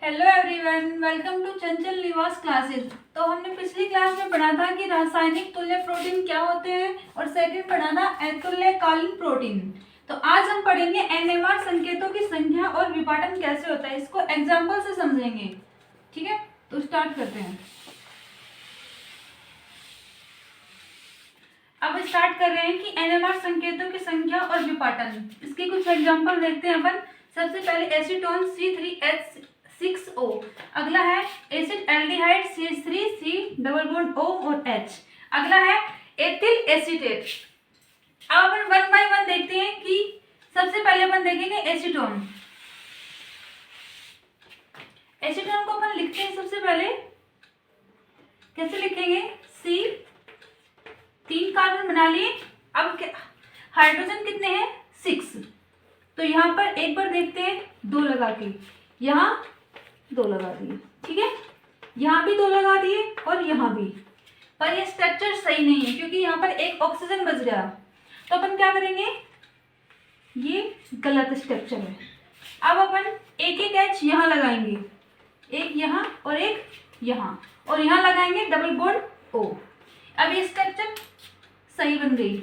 Hello everyone, welcome to चंचल निवास classes. तो हमने पिछली क्लास में पढ़ा था कि रासायनिक तुल्य प्रोटीन क्या होते हैं और सेकंड पढ़ा था अतुल्यकालीन प्रोटीन। तो आज हम पढ़ेंगे एनएमआर संकेतों की संख्या और विपाटन कैसे होता है, इसको एग्जाम्पल से समझेंगे। ठीक है, तो स्टार्ट करते हैं। अब स्टार्ट कर रहे हैं कि एनएमआर संकेतों की संख्या और विपाटन, इसके कुछ एग्जाम्पल देखते हैं अपन। सबसे पहले एसीटोन C3H6O, अगला है acid aldehyde CH3C double bond O और H, अगला है एथिल एसीटेट। अब अपन वन बाय वन देखते हैं कि सबसे पहले अपन देखेंगे एसीटोन। एसीटोन को अपन लिखते हैं सबसे पहले, कैसे लिखेंगे? C, 3 कार्बन बना लिए। अब हाइड्रोजन कितने हैं? 6। तो यहाँ पर एक बार देखते हैं 2 लगा के, यहाँ 2 लगा दिए, ठीक है, यहाँ भी 2 लगा दिए और यहाँ भी, पर ये स्ट्रक्चर सही नहीं है क्योंकि यहाँ पर एक ऑक्सीजन बच गया। तो अपन क्या करेंगे, ये गलत स्ट्रक्चर है। अब अपन एक एक H यहाँ लगाएंगे, एक यहाँ और एक यहाँ, और यहाँ लगाएंगे डबल बॉन्ड O। अब ये स्ट्रक्चर सही बन गई,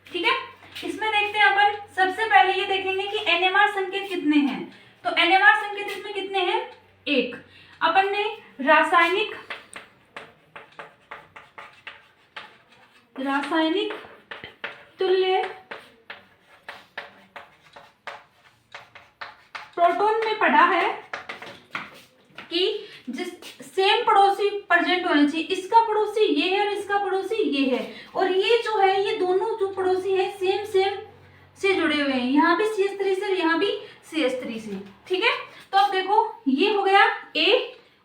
ठीक है। इसमें देखते हैं अपन, सबसे पहले ये देखेंगे कि एनएमआर संकेत कितने हैं। तो एनएमआर संकेत इसमें कितने हैं? 1। अपन ने रासायनिक तुल्य प्रोटॉन में पढ़ा है कि जिस सेम पड़ोसी प्रेजेंट होने चाहिए, इसका पड़ोसी ये है और इसका पड़ोसी ये है, और ये जो है ये दोनों जो पड़ोसी हैं सेम से जुड़े हुए हैं, यहाँ भी CH3 से, यहाँ भी CH3 से, ठीक है। तो अब देखो ये हो गया A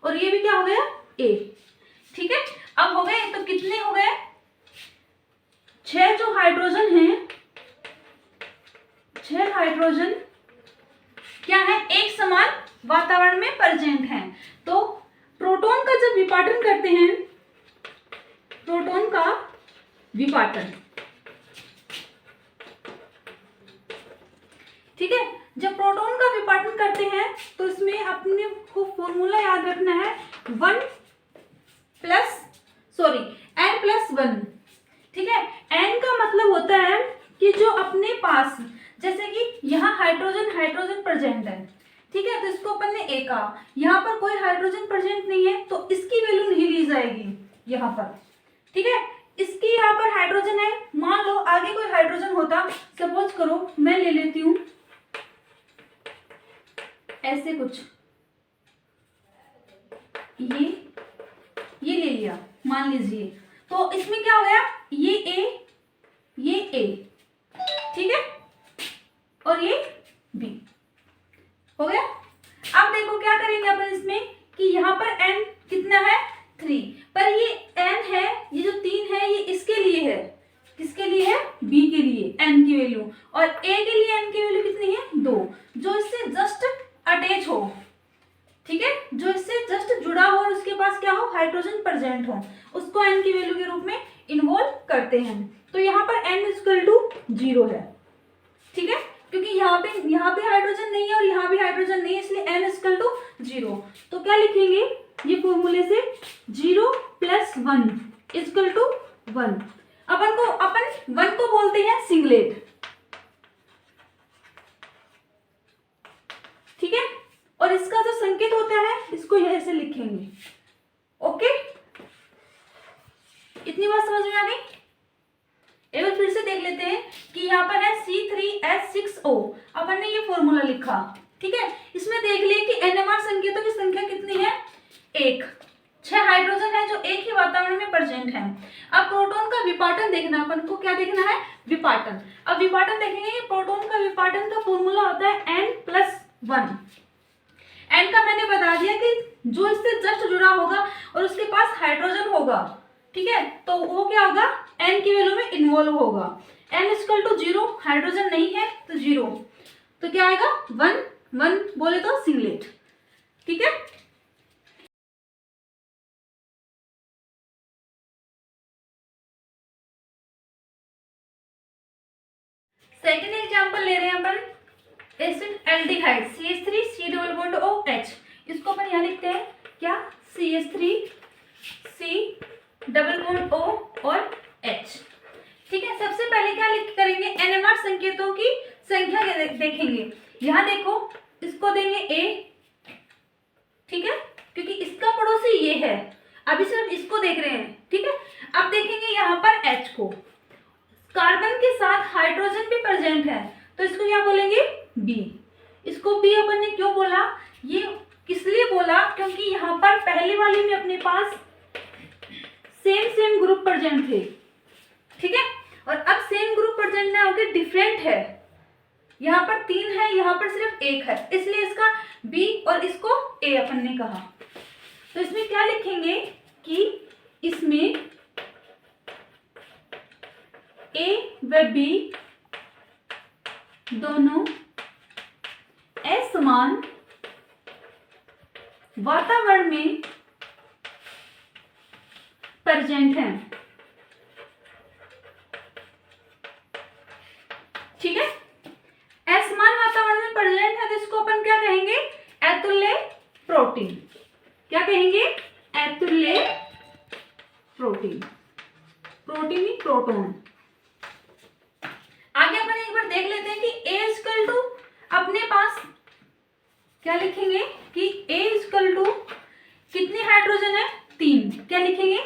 और ये भी क्या हो गया A, ठीक है। अब हो गए, तो कितने हो गए? 6 जो हाइड्रोजन हैं, 6 हाइड्रोजन क्या है? एक समान वातावरण में प्रेजेंट हैं। तो प्रोटॉन का जब विपाटन करते हैं, प्रोटॉन का विपाटन, ठीक है, जब प्रोटॉन का विपाटन करते हैं तो इसमें अपने को फॉर्मूला याद रखना है N+1, ठीक है। N का मतलब होता है कि जो अपने पास, जैसे कि यहाँ हाइड्रोजन प्रेजेंट है, ठीक है, तो इसको अपन ने A कहा, यहाँ पर कोई हाइड्रोजन प्रेजेंट नहीं है तो इसकी वैल्यू नहीं ली जाएगी यहाँ पर, ठीक है। इसकी यहाँ पर हाइड्रोजन है, मान लो आगे कोई हाइड्रोजन होता, सपोज करो मैं ले लेती हूँ ऐसे कुछ, ये ले लिया मान लीजिए, तो इसमें क्या हो गया, ये A, ठीक है, और ये B हो गया। अब देखो क्या करेंगे अपन इसमें कि यहाँ पर N कितना है? 3, पर ये N है, ये जो 3 है ये इसके लिए है, किसके लिए है? B के लिए N की वैल्यू, और A के लिए N की वैल्यू कितनी है? 2, जो इससे जस्ट अटैच हो, ठीक है, जो इससे जस्ट जुड़ा हो और उसके पास क्या हो? हाइड्रोजन प्रेजेंट हो, उसको N की वैल्यू के रूप में इन्वॉल्व करते हैं। तो यहाँ पर N=0 है, ठीक है, क्योंकि यहाँ पे हाइड्रोजन नहीं है और यहाँ भी हाइड्रोजन नहीं है, इसलिए N=0। तो क्या लिखेंगे ये फॉर्मूले से? 0 + 1 = 1। अपन 1 को बोलते हैं सिंगलेट, ठीक है, और इसका जो संकेत होता है इसको ऐसे लिखेंगे। ओके, इतनी बात समझ में आ गई? एक बार फिर से देख लेते हैं कि यहाँ पर है C3H6O, अपन ने ये फॉर्मूला लिखा, ठीक है। इसमें देख लिए कि एनएमआर संकेतों की संख्या कितनी है? 1। 6 हाइड्रोजन है जो एक ही वातावरण में प्रेजेंट है। अब प्रोटॉन का विपाटन देखना, अपन को क्या देखना है? विपाटन। अब विपाटन देखेंगे, प्रोटॉन का विपाटन का फॉर्मूला होता है N+1। N का मैंने बता दिया कि जो इससे जस्ट जुड़ा होगा और उसके पास हाइड्रोजन होगा, ठीक है, तो वो क्या होगा? N की वैल्यू में इन्वॉल्व होगा। N=0, हाइड्रोजन नहीं है तो 0, तो क्या आएगा? 1 बोले तो सिंगलेट, ठीक है। सेकेंड एग्जाम्पल ले रहे हैं अपन, acid aldehyde CH3 C double bond OH, इसको अपन यहाँ लिखते हैं क्या, CH3 C double bond O और H। ठीक है, सबसे पहले क्या लिख करेंगे, NMR संकेतों की संख्या देखेंगे। यहाँ देखो, इसको देंगे A, ठीक है, क्योंकि इसका पड़ोसी ये है, अभी सिर्फ इसको देख रहे हैं। ठीक है, अब देखेंगे यहाँ पर H को, कार्बन के साथ हाइड्रोजन भी प्रेजेंट है, तो इसको क्या बोलेंगे, B। इसको B अपन ने क्यों बोला, ये किस लिए बोला, क्योंकि यहाँ पर पहले वाले में अपने पास सेम ग्रुप प्रेजेंट थे। ठीक है, और अब सेम ग्रुप प्रेजेंट ना होकर डिफरेंट है, यहाँ पर 3 है, यहाँ पर सिर्फ 1 है, इसलिए इसका B और इसको A अपन ने कहा। तो इसमें क्या लिखेंगे कि इसमें A व B दोनों असमान वातावरण में प्रेजेंट हैं। ठीक है, असमान वातावरण में प्रेजेंट है, तो इसको अपन क्या कहेंगे, अतुल्य प्रोटीन। क्या कहेंगे, अतुल्य प्रोटीन, प्रोटीन ही प्रोटॉन। आगे अपन एक बार देख लेते हैं कि A इक्वल टू अपने पास क्या लिखेंगे कि A इक्वल टू कितने हाइड्रोजन है, 3, क्या लिखेंगे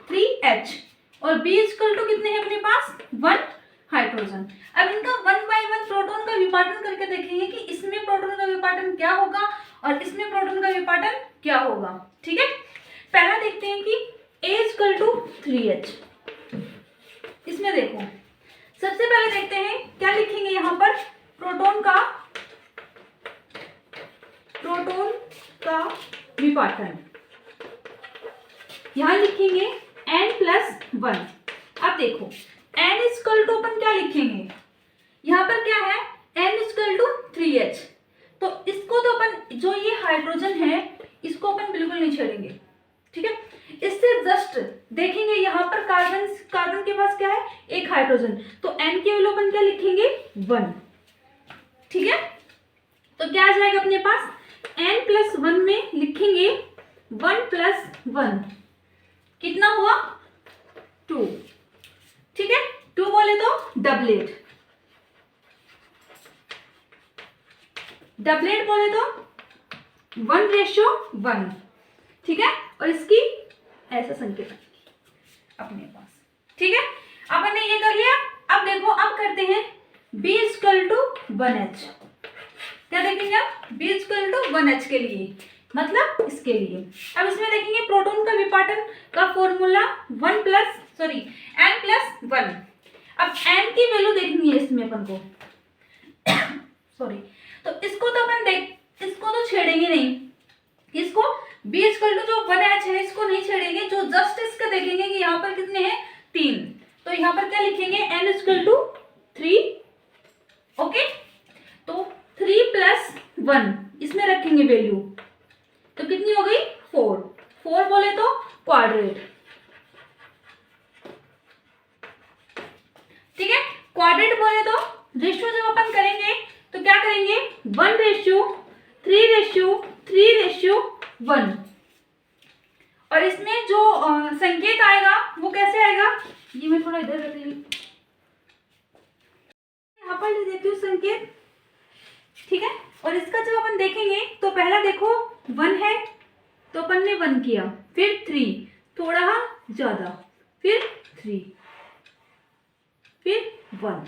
3H, और B इक्वल टू कितने हैं अपने पास, 1 हाइड्रोजन। अब इनका 1 बाय 1 प्रोटॉन का विपाटन करके देखेंगे कि इसमें प्रोटॉन का विपाटन क्या होगा और इसमें प्रोटॉन का विपाटन क्या होगा। ठीक है, पहला देखते हैं कि A इक्वल टू 3H। इसमें देखो, सबसे पहले देखते हैं क्या लिखेंगे, यहाँ पर प्रोटॉन का विपाटन, यहाँ लिखेंगे N+1। अब देखो N इक्वल टू अपन क्या लिखेंगे, यहाँ पर क्या है, N इक्वल टू 3H, तो इसको तो अपन, जो ये हाइड्रोजन है इसको अपन बिल्कुल नहीं छेड़ेंगे। ठीक है, इससे जस्ट देखेंगे यहाँ पर कार्बन के पास क्या है, 1 हाइड्रोजन, तो N की वैल्यू अपन क्या लिखेंगे, 1। ठीक है, तो क्या आ जाएगा अपने पास, N+1 में लिखेंगे 1+1, कितना हुआ, 2। ठीक है, 2 बोले तो डबलेट, डबलेट बोले तो 1:1। ठीक है, और इसकी ऐसा संकेत अपने पास। ठीक है, अपन ने ये कर लिया। अब देखो, अब करते हैं B इक्वल टू 1H। क्या देखेंगे आप, B इक्वल टू 1H के लिए, मतलब इसके लिए। अब इसमें देखेंगे प्रोटॉन का विपाटन का फॉर्मूला N+1। अब N की वैल्यू देखनी है इसमें अपन को सॉरी, तो इसको तो अपन इसको तो छेड़ेंगे नहीं, इसको B इक्वल टू जो 1H है इसको नहीं छेड़ेंगे, जो जस्ट इसका देखेंगे कि यहाँ पर कितने हैं, 3, तो यहाँ पर क्या लिखेंगे, N इक्वल टू 3। ओके, तो 3+1 इसमें रखेंगे वैल्यू, तो कितनी हो गई, 4 बोले तो क्वाड्रेट। ठीक है, क्वाड्रेट बोले तो रेशियो जब अपन करेंगे तो क्या करेंगे, 1:3:3:1, और इसमें जो संकेत आएगा वो कैसे आएगा, ये मैं थोड़ा इधर रख लूं, यहाँ पर देती हूँ संकेत। ठीक है, और इसका जब अपन देखेंगे तो पहला देखो 1 है, तो अपन ने 1 किया, फिर 3, थोड़ा ज्यादा, फिर 3, फिर 1।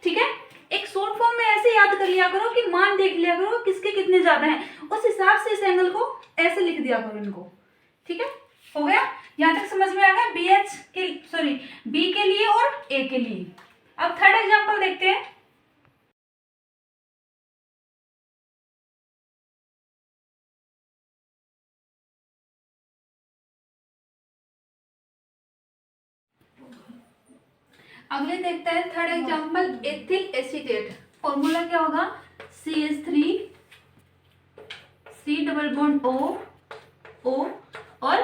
ठीक है, एक शॉर्ट फॉर्म में ऐसे याद कर लिया करो कि मान देख लिया करो किसके कितने ज्यादा हैं, उस हिसाब से इस एंगल को ऐसे लिख दिया करो इनको। ठीक है, हो गया, यहाँ तक समझ में आ गया B के लिए और A के लिए। अब थर्ड एग्जांपल देखते हैं। अगले देखते हैं third example, ethyl acetate. Formula क्या होगा, CH3 C double bond O और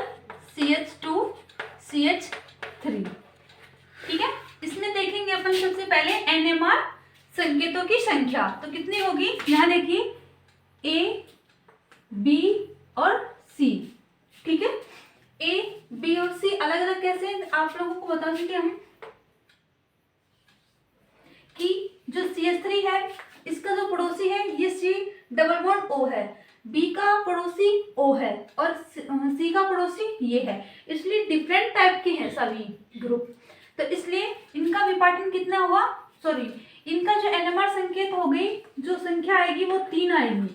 CH2 CH3। ठीक है, इसमें देखेंगे अपन सबसे पहले NMR संकेतों की संख्या। तो कितनी होगी, यहाँ देखिए ए, बी और सी। ठीक है, ए, बी और सी अलग अलग कैसे हैं आप लोगों को बता चुके हम कि जो CH3 है इसका जो पड़ोसी है ये C डबल बॉन्ड O है, B का पड़ोसी O है और C का पड़ोसी ये है, इसलिए डिफरेंट टाइप के हैं सभी ग्रुप। तो इसलिए इनका विपाटन कितना हुआ, सॉरी इनका जो NMR संकेत हो गई, जो संख्या आएगी वो 3 आएगी।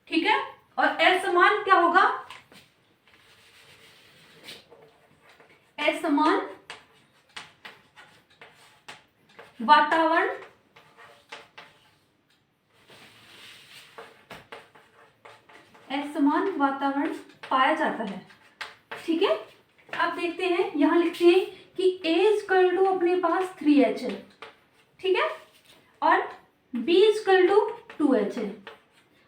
ठीक है, और L समान क्या होगा, L समान वातावरण समान वातावरण पाया जाता है। ठीक है, अब देखते हैं, यहां लिखते हैं कि A इक्वल टू अपने पास 3H है। ठीक है, और B इक्वल टू 2H है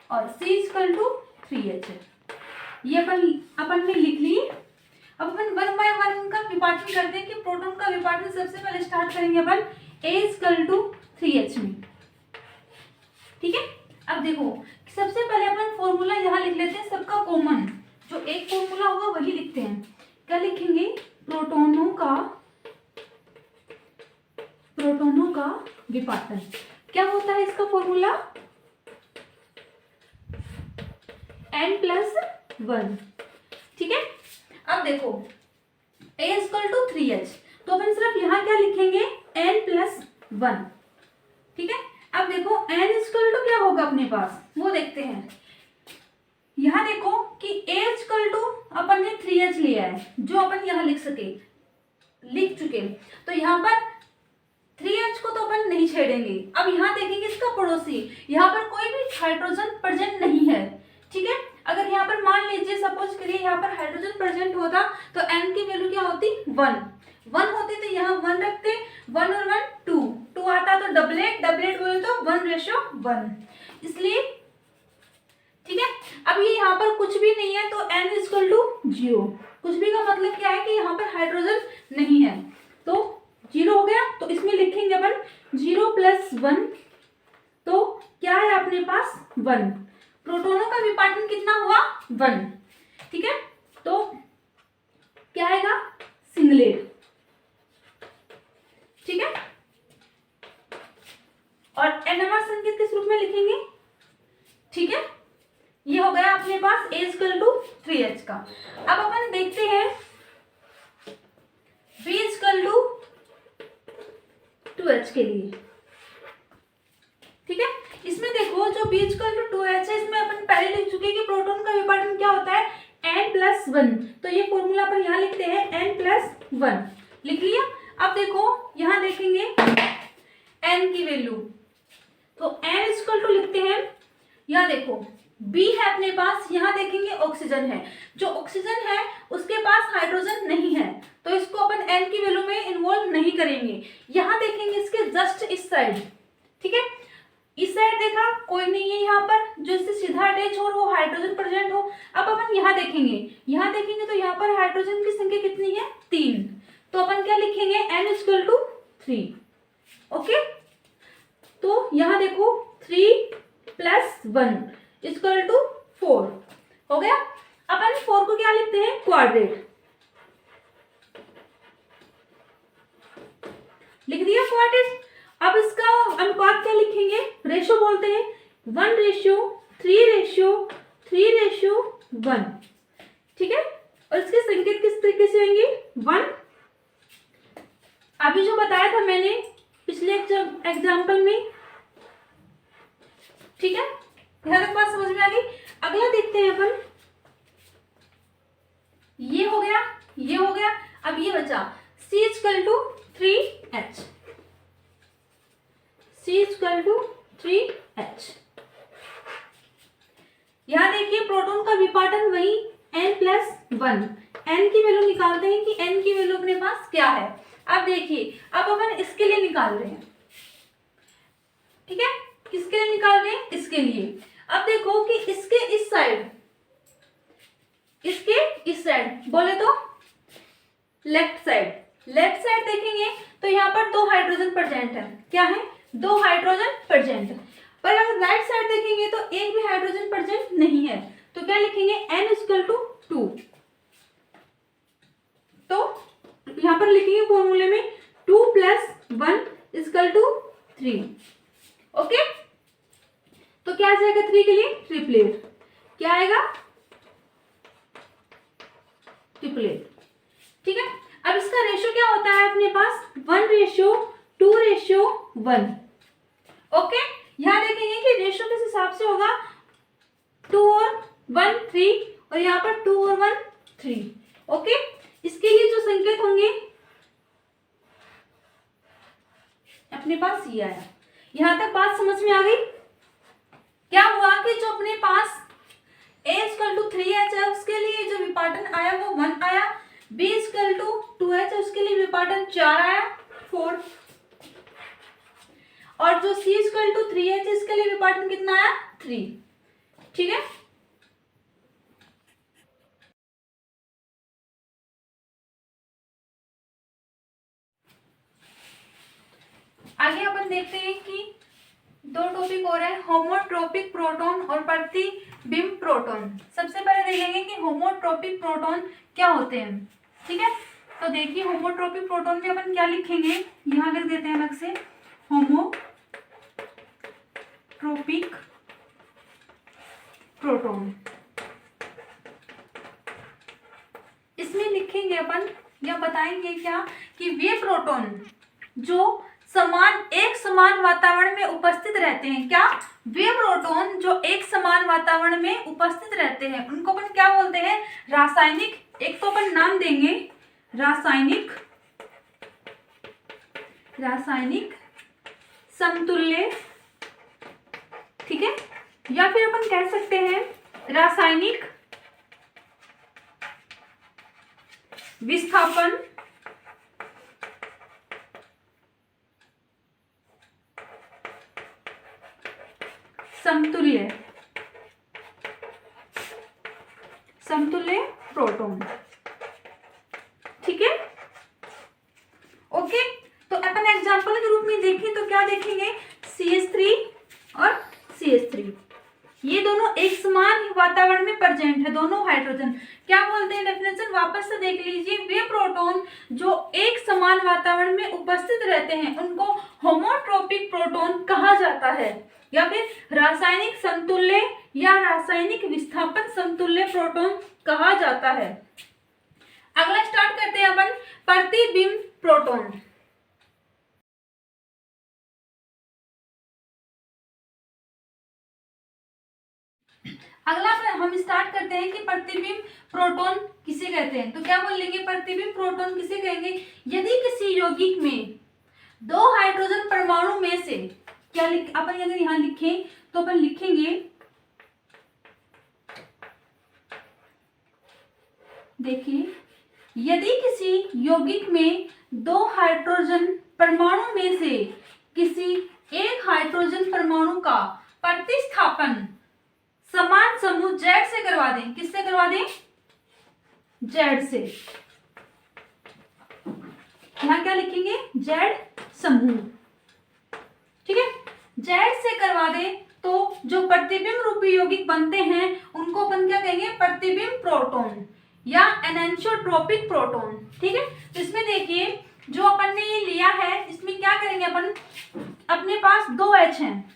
और C इक्वल टू 3H है। ये अपन ने लिख ली। अब अपन 1 बाय 1 उनका विभाजन करते हैं कि प्रोटॉन का विभाजन सबसे पहले स्टार्ट करेंगे अपन A इक्वल टू 3H में। ठीक है, अब देखो सबसे पहले अपन फॉर्मूला यहाँ लिख लेते हैं सबका कॉमन, जो एक फॉर्मूला होगा वही लिखते हैं। क्या लिखेंगे, प्रोटोनों का विपाटन। क्या होता है इसका फॉर्मूला, n+1। ठीक है, अब देखो A इक्वल टू 3H, तो अपन सिर्फ यहाँ क्या लिखेंगे n+1। ठीक है, अब देखो n इक्वल टू क्या होगा अपने पास, वो देखते हैं। यहाँ देखो कि A इक्वल टू अपन ने 3H लिया है, जो अपन यहाँ लिख चुके। तो यहाँ पर 3H को तो अपन नहीं छेड़ेंगे। अब यहाँ देखेंगे इसका पड़ोसी, यहाँ पर कोई भी हाइड्रोजन प्रेजेंट नहीं है। ठीक है, अगर यहाँ पर मान लीजिए सपोज करिए यहाँ पर हाइड्रोजन प्रेजेंट होता तो n की वैल्यू क्या होती, 1 होती, तो यहाँ 1 रखते, 1 और 1 2 आता तो डबलेट बोले तो 1:1, इसलिए। ठीक है, अब ये यहाँ पर कुछ भी नहीं है तो n इक्वल टू 0। कुछ भी का मतलब क्या है कि यहाँ पर हाइड्रोजन नहीं है, तो 0 हो गया। तो इसमें लिखेंगे अपन 0+1, तो क्या है अपने पास 1। प्रोटोनों का विपाटन कितना हुआ, 1। ठीक है, तो क्या आएगा, सिंगलेट। ठीक है, और NMR संकेत किस रूप में लिखेंगे। ठीक है, ये हो गया अपने पास A इक्वल टू 3H का। अब अपन देखते हैं B इक्वल टू 2H के लिए। ठीक है, इसमें देखो जो B इक्वल टू 2H है, इसमें अपन पहले लिख चुके कि प्रोटॉन का विभाजन क्या होता है, n+1। तो ये फॉर्मूला अपन यहाँ लिखते हैं n+1, लिख लिया। अब देखो यहाँ देखेंगे n की वैल्यू, तो n इक्वल टू लिखते हैं। यहाँ देखो B है अपने पास, यहाँ देखेंगे ऑक्सीजन है, जो ऑक्सीजन है उसके पास हाइड्रोजन नहीं है, तो इसको अपन n की वैल्यू में इन्वॉल्व नहीं करेंगे। यहाँ देखेंगे इसके जस्ट इस साइड। ठीक है, इस साइड देखा कोई नहीं है यहाँ पर जो इससे सीधा अटैच हो, वो हाइड्रोजन प्रेजेंट हो। अब अपन यहाँ देखेंगे तो यहाँ पर हाइड्रोजन की संख्या कितनी है, 3। तो अपन क्या लिखेंगे, n इक्वल टू 3। ओके, तो यहाँ देखो 3+1 इक्वल टू 4 हो गया। अपन 4 को क्या लिखते हैं, क्वाड्रेट, लिख दिया क्वाड्रेट। अब इसका अनुपात क्या लिखेंगे, रेशो बोलते हैं, 1:3:3:1। ठीक है, और इसके संकेत किस तरीके से आएंगे, 1। अभी जो बताया था मैंने पिछले एग्जाम्पल में। ठीक है, यहाँ तक बात समझ में आ गई। अगला देखते हैं अपन, ये हो गया, ये हो गया। अब ये बचा C equal to 3H, C equal to 3H। यहाँ देखिए प्रोटॉन का विपाटन वही n+1। n की वैल्यू निकालते हैं कि n की वैल्यू अपने पास क्या है। अब देखिए, अब अपन इसके लिए निकाल रहे हैं। ठीक है, किसके लिए निकाल रहे हैं, इसके लिए। अब देखो कि इसके इस साइड, इसके इस साइड बोले तो लेफ्ट साइड देखेंगे तो यहाँ पर 2 हाइड्रोजन प्रेजेंट है। क्या है, 2 हाइड्रोजन प्रेजेंट। पर अगर राइट साइड देखेंगे तो एक भी हाइड्रोजन प्रेजेंट नहीं है, तो क्या लिखेंगे n इक्वल टू 2। तो यहां पर लिखेंगे फॉर्मूले में 2 + 1 इक्वल टू 3। ओके, तो क्या आ जाएगा 3 के लिए ट्रिपलेट, क्या आएगा ट्रिपलेट। ठीक है, अब इसका रेशियो क्या होता है अपने पास 1:2:1। ओके, यहां देखेंगे कि रेशियो किस हिसाब से होगा 2 और 1 3 और यहाँ पर 2 और 1 3। ओके, इसके लिए जो संकेत होंगे अपने पास ये आया। यहां तक बात समझ में आ गई। क्या हुआ कि जो अपने पास A = 3H है उसके लिए जो विपाटन आया वो 1 आया, B = 2H है उसके लिए विपाटन 4 आया 4, और जो C = 3H इसके लिए विपाटन कितना आया 3। ठीक है, आगे अपन देखते हैं कि 2 टॉपिक और है, होमोट्रोपिक प्रोटॉन और प्रतिबिंब प्रोटॉन। सबसे पहले देखेंगे कि होमोट्रोपिक प्रोटॉन क्या होते हैं। ठीक है, तो देखिए होमोट्रोपिक प्रोटॉन में अपन क्या लिखेंगे, यहां लिख देते हैं अलग से होमोट्रोपिक प्रोटॉन। इसमें लिखेंगे अपन या बताएंगे क्या कि वे प्रोटॉन जो एक समान वातावरण में उपस्थित रहते हैं, क्या वे प्रोटॉन जो एक समान वातावरण में उपस्थित रहते हैं उनको अपन क्या बोलते हैं रासायनिक, एक तो अपन नाम देंगे रासायनिक समतुल्य। ठीक है, या फिर अपन कह सकते हैं रासायनिक विस्थापन समतुल्य प्रोटॉन। ठीक है, ओके, तो अपन एग्जांपल के रूप में देखें तो क्या देखेंगे CH3 और CH3 ये दोनों एक समान वातावरण में प्रेजेंट है, दोनों हाइड्रोजन। क्या बोलते हैं डेफिनेशन वापस से देख लीजिए, वे प्रोटॉन जो एक समान वातावरण में उपस्थित रहते हैं उनको होमोट्रोपिक प्रोटॉन कहा जाता है, या फिर रासायनिक समतुल्य या रासायनिक विस्थापन समतुल्य प्रोटॉन कहा जाता है। अगला स्टार्ट करते हैं अपन प्रतिबिंब प्रोटॉन। अगला हम स्टार्ट करते हैं कि प्रतिबिंब प्रोटॉन किसे कहते हैं। तो क्या बोल लेंगे प्रतिबिंब प्रोटॉन किसे कहेंगे, यदि किसी यौगिक में 2 हाइड्रोजन परमाणु में से क्या अपन अगर यहां लिखें तो अपन लिखेंगे, देखिए यदि किसी यौगिक में 2 हाइड्रोजन परमाणु में से किसी एक हाइड्रोजन परमाणु का प्रतिस्थापन समान समूह Z से करवा दें, किससे करवा दें Z से, यहां क्या लिखेंगे Z समूह। ठीक है, Z से करवा दें तो जो प्रतिबिंब रूपी यौगिक बनते हैं उनको अपन क्या कहेंगे प्रतिबिंब प्रोटॉन या एनेंसोट्रोपिक प्रोटॉन। ठीक है, तो इसमें देखिए जो अपन ने ये लिया है इसमें क्या करेंगे अपन, अपने पास 2 H हैं,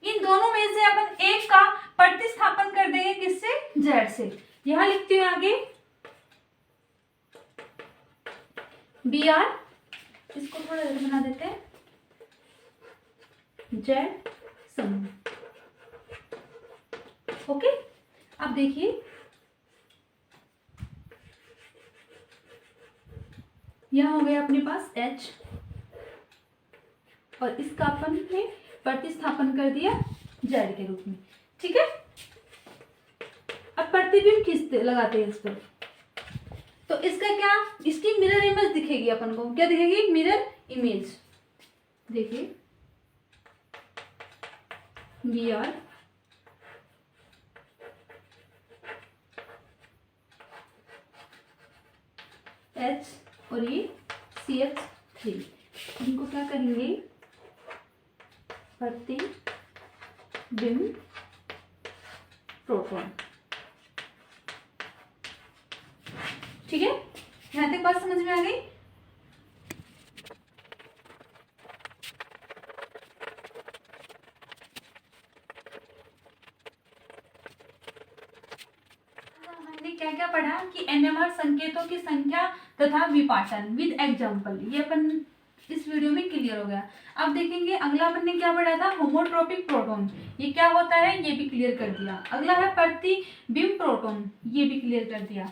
इन दोनों में से अपन एक का प्रतिस्थापन कर देंगे किससे Z से। यहां लिखते हैं आगे Br, इसको थोड़ा बना देते हैं Z समूह। ओके, अब देखिए यहां हो गया अपने पास H और इसका अपन ने प्रतिस्थापन कर दिया Z के रूप में। ठीक है, अब प्रतिबिंब खींचते लगाते हैं इस पर, तो इसका क्या, इसकी मिरर इमेज दिखेगी अपन को, क्या दिखेगी मिरर इमेज। देखिए Br H और ये CH3, इनको क्या करेंगे प्रतिबिंब प्रोटॉन। ठीक है, यहां तक बात समझ में आ गई। हमने क्या क्या पढ़ा कि एनएमआर संकेतों की संख्या तथा विपाटन विद एग्जाम्पल, ये अपन इस वीडियो में क्लियर हो गया। अब देखेंगे अगला अपन ने क्या पढ़ा था, होमोट्रोपिक प्रोटॉन, ये क्या होता है ये भी क्लियर कर दिया। अगला है प्रतिबिंब प्रोटॉन, ये भी क्लियर कर दिया।